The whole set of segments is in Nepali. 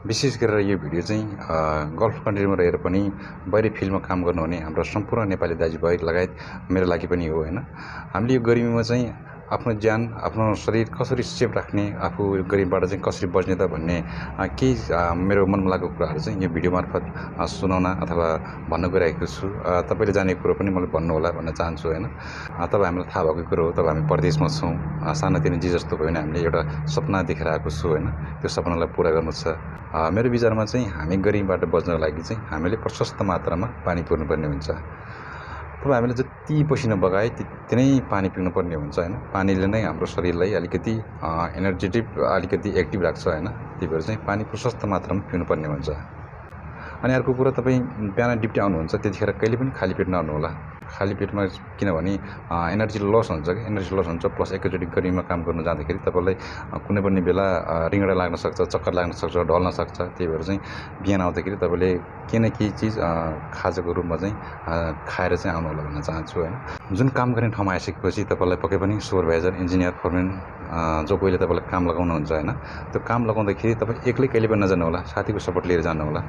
विशेष गरेर यो भिडियो चाहिँ गल्फ कन्ट्रीमा रहेर पनि बाहिरी फिल्डमा काम गर्नुहुने हाम्रो सम्पूर्ण नेपाली दाजुभाइ लगायत मेरो लागि पनि हो हैन। हामीले यो गर्मीमा चाहिँ आफ्नो ज्यान आफ्नो शरीर कसरी सेफ राख्ने, आफू गर्मीबाट चाहिँ कसरी बच्ने त भन्ने केही मेरो मनमा लागेको कुराहरू चाहिँ यो भिडियो मार्फत सुनाउन अथवा भन्न गइरहेको छु। तपाईले जानेको कुरो पनि मलाई भन्नु होला भन्न चाहन्छु हैन। तपाईँ हामीलाई थाहा भएको कुरो हो, तपाईँ हामी परदेशमा छौँ। सानोतिनो जे जस्तो भयो भने हामीले एउटा सपना देखेर आएको छु हैन। त्यो सपनालाई पुरा गर्नु छ। मेरो विचारमा चाहिँ हामी गर्मीबाट बच्नको लागि चाहिँ हामीले प्रशस्त मात्रामा पानी पिउनुपर्ने हुन्छ। तब हामीले जति पसिना बगाए त्यति नै पानी पिउनुपर्ने हुन्छ हैन। पानीले नै हाम्रो शरीरलाई अलिकति एनर्जेटिक अलिकति एक्टिभ राख्छ हैन। त्यही भएर चाहिँ पानी प्रशस्त मात्रामा पिउनुपर्ने हुन्छ। अनि अर्को कुरा, तपाईँ बिहान ड्युटी आउनुहुन्छ त्यतिखेर कहिले पनि खाली पेट नआउनु होला। खाली पेटमा किनभने एनर्जी लस हुन्छ कि एनर्जी लस हुन्छ, प्लस एकैचोटि गर्मीमा काम गर्न जाँदाखेरि तपाईँलाई कुनै पनि बेला रिङ्गडा लाग्न सक्छ, चक्कर लाग्न सक्छ, ढल्न सक्छ। त्यही भएर चाहिँ बिहान आउँदाखेरि तपाईँले केही न केही चिज खाजाको रूपमा चाहिँ खाएर चाहिँ आउनु होला भन्न चाहन्छु हैन। जुन काम गर्ने ठाउँमा आइसकेपछि तपाईँलाई पक्कै पनि सुपरभाइजर, इन्जिनियर, फोरम्यान जो कोहीले तपाईँलाई काम लगाउनुहुन्छ हैन, त्यो काम लगाउँदाखेरि तपाईँ एक्लै कहिले पनि नजानु होला, साथीको सपोर्ट लिएर जानु होला।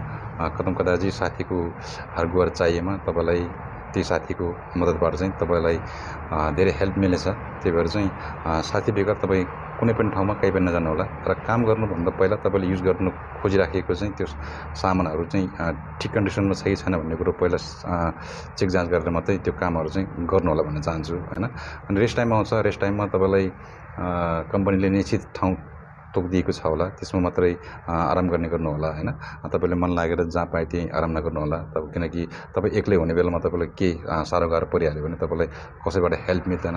कदम कदाजी साथीको हरगुहार चाहिएमा तपाईँलाई त्यो साथीको मद्दतबाट चाहिँ तपाईँलाई धेरै हेल्प मिलेछ। त्यही भएर चाहिँ साथी बेगर तपाईँ कुनै पनि ठाउँमा कहीँ पनि नजानु होला। र काम गर्नुभन्दा पहिला तपाईँले युज गर्नु खोजिराखेको चाहिँ त्यो सामानहरू चाहिँ ठिक कन्डिसनमा छ कि छैन भन्ने कुरो पहिला चेक जाँच गरेर मात्रै त्यो कामहरू चाहिँ गर्नु होला भन्न चाहन्छु हैन। अनि रेस्ट टाइम आउँछ, रेस्ट टाइममा तपाईँलाई कम्पनीले निश्चित ठाउँ तोकिदिएको छ होला, त्यसमा मात्रै आराम गर्ने गर्नु होला हैन। तपाईँले मन लागेर जहाँ पाए त्यहीँ आराम नगर्नु होला। किनकि तपाईँ एक्लै हुने बेलामा तपाईँलाई केही साह्रो गाह्रो परिहाल्यो भने तपाईँलाई कसैबाट हेल्प मिल्दैन।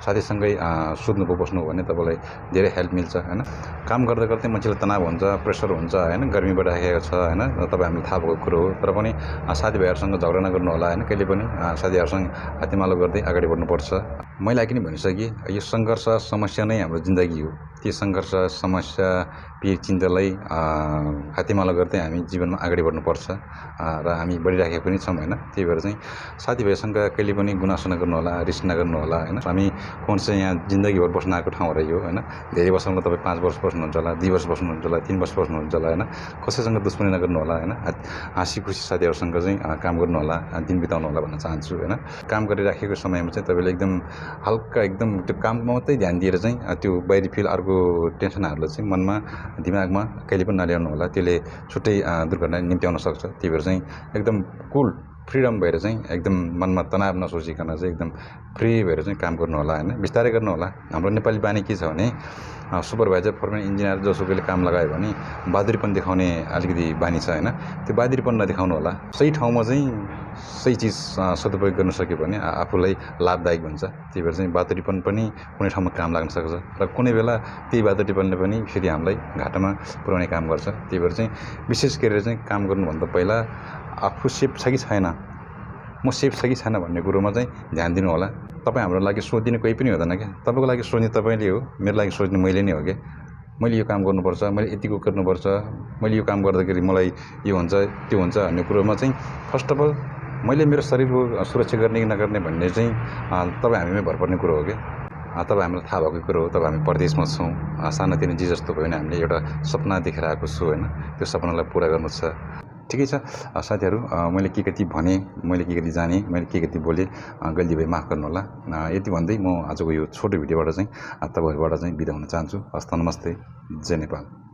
साथीसँगै सुत्नु पो बस्नु भने तपाईँलाई धेरै हेल्प मिल्छ हैन। काम गर्दा गर्दै मान्छेलाई तनाव हुन्छ, प्रेसर हुन्छ हैन, गर्मीबाट आएको छ हैन। तपाईँ हामीलाई थाहा भएको कुरो हो। तर पनि साथीभाइहरूसँग झगडा नगर्नु होला हैन। कहिले पनि साथीहरूसँग हातेमालो गर्दै अगाडि बढ्नुपर्छ। मैले अघि नै भनिसकेँ, यो सङ्घर्ष समस्या नै हाम्रो जिन्दगी हो। ती सङ्घर्ष समस्या पीर चिन्तालाई हातेमालो गर्दै हामी जीवनमा अगाडि बढ्नुपर्छ र हामी बढिराखेको पनि छौँ हैन। त्यही भएर चाहिँ साथीभाइसँग कहिले पनि गुनासो नगर्नु होला, रिस नगर्नु होला हैन। हामी फोन चाहिँ यहाँ जिन्दगीभर बस्न आएको ठाउँ रह्यो हैन। धेरै वर्षमा तपाईँ 5 वर्ष बस्नुहुन्छ होला, 2 वर्ष बस्नुहुन्छ होला, 3 वर्ष बस्नुहुन्छ होला हैन। कसैसँग दुश्मनी नगर्नु होला हैन। हाँसी खुसी साथीहरूसँग चाहिँ काम गर्नु होला, दिन बिताउनु होला भन्न चाहन्छु हैन। काम गरिराखेको समयमा चाहिँ तपाईँले एकदम हल्का एकदम त्यो काममा मात्रै ध्यान दिएर चाहिँ त्यो बाहिरी फिल अर्को टेन्सनहरूलाई चाहिँ मनमा दिमागमा कहिले पनि नल्याउनु होला। त्यसले छुट्टै दुर्घटना निम्ति आउन सक्छ। त्यही भएर चाहिँ एकदम कुल फ्रिडम भएर चाहिँ एकदम मनमा तनाव नसोचिकन चाहिँ एकदम फ्री भएर चाहिँ काम गर्नु होला हैन। बिस्तारै गर्नु होला। हाम्रो नेपाली बानी के छ भने सुपरभाइजर, फोरम्यान, इन्जिनियर जोसुकैले काम लगायो भने बहादुरीपन देखाउने अलिकति बानी छ हैन। त्यो बहादुरीपन नदेखाउनु होला। सही ठाउँमा चाहिँ सही चिज सदुपयोग गर्न सक्यो भने आफूलाई लाभदायक हुन्छ। त्यही भएर चाहिँ बहादुरीपन पनि कुनै ठाउँमा काम लाग्न सक्छ र कुनै बेला त्यही बहादुरीपनले पनि फेरि हामीलाई घाटामा पुर्याउने काम गर्छ। त्यही भएर चाहिँ विशेष गरेर चाहिँ काम गर्नुभन्दा पहिला आफू सेफ छ कि छैन, म सेफ छ कि छैन भन्ने कुरोमा चाहिँ ध्यान दिनु होला। तपाईँ हाम्रो लागि सोचिदिने कोही पनि हुँदैन क्या। तपाईँको लागि सोच्ने तपाईँले हो, मेरो लागि सोच्ने मैले नै हो क्या। मैले यो काम गर्नुपर्छ, मैले यतिको गर्नुपर्छ, मैले यो काम गर्दाखेरि मलाई यो हुन्छ त्यो हुन्छ भन्ने कुरोमा चाहिँ फर्स्ट अफ अल मैले मेरो शरीरको सुरक्षा गर्ने कि नगर्ने भन्ने चाहिँ तपाईँ हामीमै भर पर्ने कुरो हो क्या। तपाईँ हामीलाई थाहा भएको कुरो हो, तपाईँ हामी परदेशमा छौँ। सानोतिनो जे जस्तो भयो भने हामीले एउटा सपना देखेर आएको छु हैन। त्यो सपनालाई पुरा गर्नु छ। ठिकै छ साथीहरू, मैले के कति भने, मैले के कति जाने, मैले के कति बोलेँ, गल्ती भए माफ गर्नु होला। यति भन्दै म आजको यो छोटो भिडियोबाट चाहिँ तपाईँहरूबाट चाहिँ बिदा हुन चाहन्छु। हस्त नमस्ते, जय नेपाल।